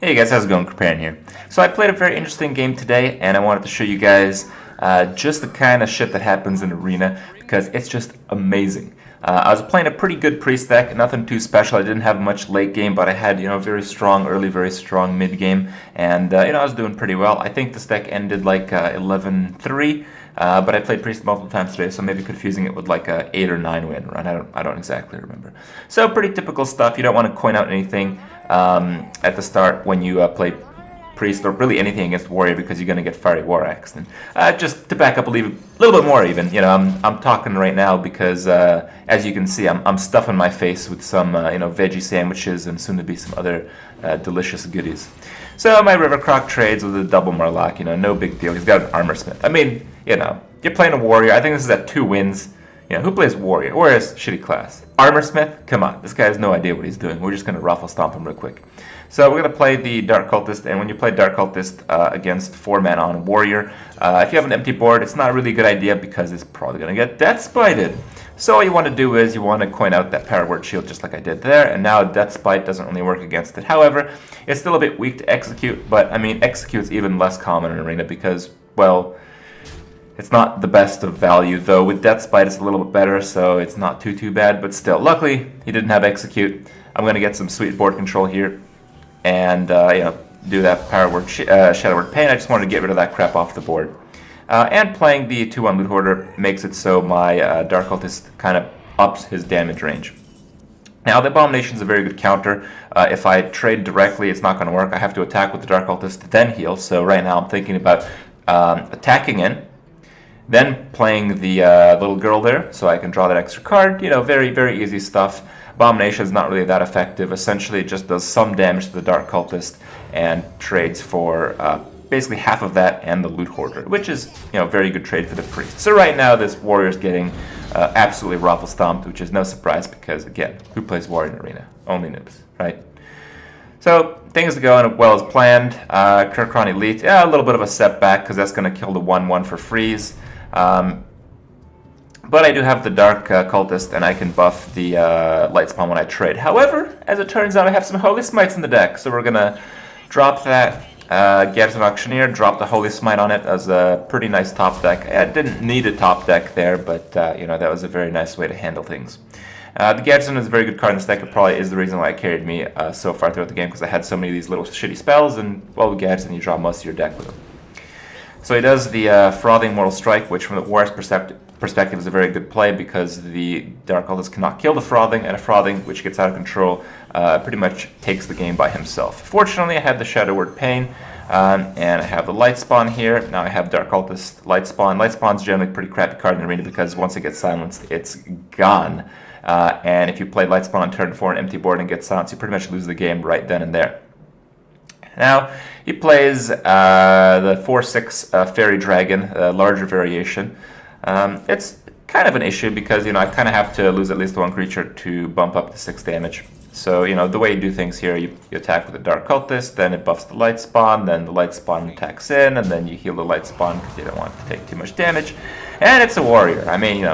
Hey guys, how's it going? Kripp here. So I played a very interesting game today, and I wanted to show you guys just the kind of shit that happens in Arena, because it's just amazing. I was playing a pretty good priest deck, nothing too special. I didn't have much late game, but I had, very strong early, very strong mid game, and I was doing pretty well. I think this deck ended like 11-3, but I played priest multiple times today, so maybe confusing it with like a 8 or 9 win run. I don't exactly remember. So pretty typical stuff. You don't want to coin out anything at the start when you play priest or really anything against warrior, because you're going to get fiery war axe. And just to back up a little bit more, even I'm talking right now because as you can see, I'm stuffing my face with some veggie sandwiches and soon to be some other delicious goodies. So my River Croc trades with a double Murloc. No big deal. He's got an armor smith. I mean, you're playing a warrior. I think this is at 2 wins. Who plays warrior? Warrior's shitty class. Armor smith? Come on, this guy has no idea what he's doing. We're just going to ruffle stomp him real quick. So we're going to play the Dark Cultist, and when you play Dark Cultist against 4 mana on a warrior, if you have an empty board, it's not really a good idea because it's probably going to get Death Spited. So all you want to do is you want to coin out that Power Word Shield just like I did there, and now Death Spite doesn't really work against it. However, it's still a bit weak to execute, but I mean, execute's even less common in Arena because, well, it's not the best of value, though. With Death Spite, it's a little bit better, so it's not too bad. But still, luckily, he didn't have Execute. I'm going to get some sweet board control here and do that Power Word Shadow Word Pain. I just wanted to get rid of that crap off the board. And playing the 2-1 Loot Hoarder makes it so my Dark Cultist kind of ups his damage range. Now, the Abomination is a very good counter. If I trade directly, it's not going to work. I have to attack with the Dark Cultist, then heal. So right now, I'm thinking about attacking in, then playing the little girl there, so I can draw that extra card. Very easy stuff. Abomination is not really that effective. Essentially, it just does some damage to the Dark Cultist and trades for basically half of that and the Loot Hoarder, which is very good trade for the priest. So right now, this warrior's getting absolutely ruffle stomped, which is no surprise because, again, who plays warrior in Arena? Only noobs, right? So things are going well as planned. Kirkron Elite, a little bit of a setback because that's going to kill the 1/1 for freeze. But I do have the Dark Cultist, and I can buff the Light Spawn when I trade. However, as it turns out, I have some Holy Smites in the deck, so we're going to drop that Garrison Auctioneer, drop the Holy Smite on it as a pretty nice top deck. I didn't need a top deck there, but that was a very nice way to handle things. The Garrison is a very good card in this deck. It probably is the reason why it carried me so far throughout the game, because I had so many of these little shitty spells, and, well, with Garrison, you draw most of your deck with them. So he does the Frothing Mortal Strike, which from the Warrior's perspective is a very good play because the Dark Cultist cannot kill the Frothing, and a Frothing, which gets out of control, pretty much takes the game by himself. Fortunately, I had the Shadow Word Pain, and I have the Light Spawn here. Now I have Dark Cultist, Light Spawn. Light Spawn's generally a pretty crappy card in the Arena because once it gets silenced, it's gone. And if you play Light Spawn on turn 4 an empty board and get silenced, you pretty much lose the game right then and there. Now, he plays the 4/6 Fairy Dragon, larger variation. It's kind of an issue because, I kind of have to lose at least 1 creature to bump up to 6 damage. So, the way you do things here, you attack with the Dark Cultist, then it buffs the Light Spawn, then the Light Spawn attacks in, and then you heal the Light Spawn because you don't want to take too much damage. And it's a warrior. I mean,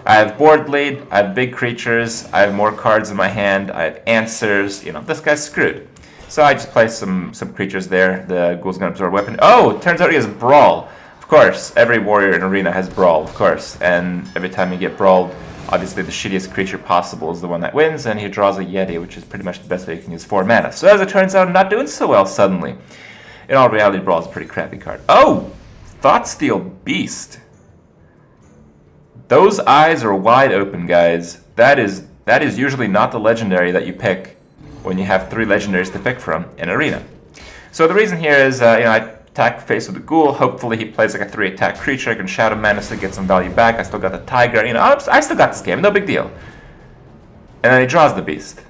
I have board lead, I have big creatures, I have more cards in my hand, I have answers, this guy's screwed. So I just play some creatures there. The Ghoul's going to absorb weapon. Oh, it turns out he has Brawl. Of course, every warrior in Arena has Brawl, of course. And every time you get Brawled, obviously the shittiest creature possible is the one that wins, and he draws a Yeti, which is pretty much the best way you can use 4 mana. So as it turns out, I'm not doing so well suddenly. In all reality, Brawl is a pretty crappy card. Oh! Thoughtsteal Beast. Those eyes are wide open, guys. That is usually not the legendary that you pick when you have 3 legendaries to pick from in Arena. So the reason here is, I attack face with the Ghoul. Hopefully he plays like a 3-attack creature. I can Shadow Menace to get some value back. I still got the Tiger. I still got this game. No big deal. And then he draws the Beast.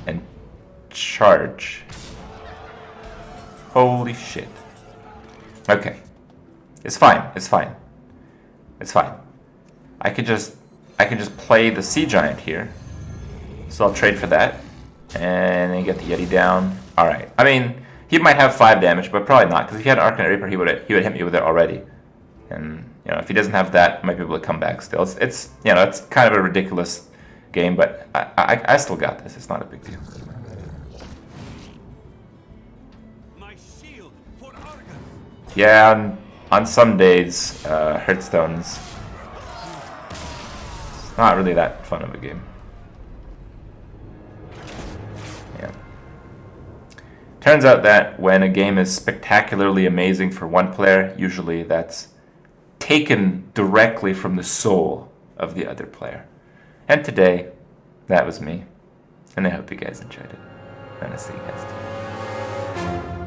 And charge. Holy shit. Okay. It's fine. It's fine. It's fine. I can just play the Sea Giant here. So I'll trade for that, and then get the Yeti down. All right. I mean, he might have 5 damage, but probably not, because if he had an Arcanite Reaper, he would hit me with it already. And if he doesn't have that, I might be able to come back still. It's kind of a ridiculous game, but I still got this. It's not a big deal. Yeah, on some days, Hearthstone's not really that fun of a game. Yeah. Turns out that when a game is spectacularly amazing for one player, usually that's taken directly from the soul of the other player. And today, that was me. And I hope you guys enjoyed it. I'm gonna see you guys tomorrow.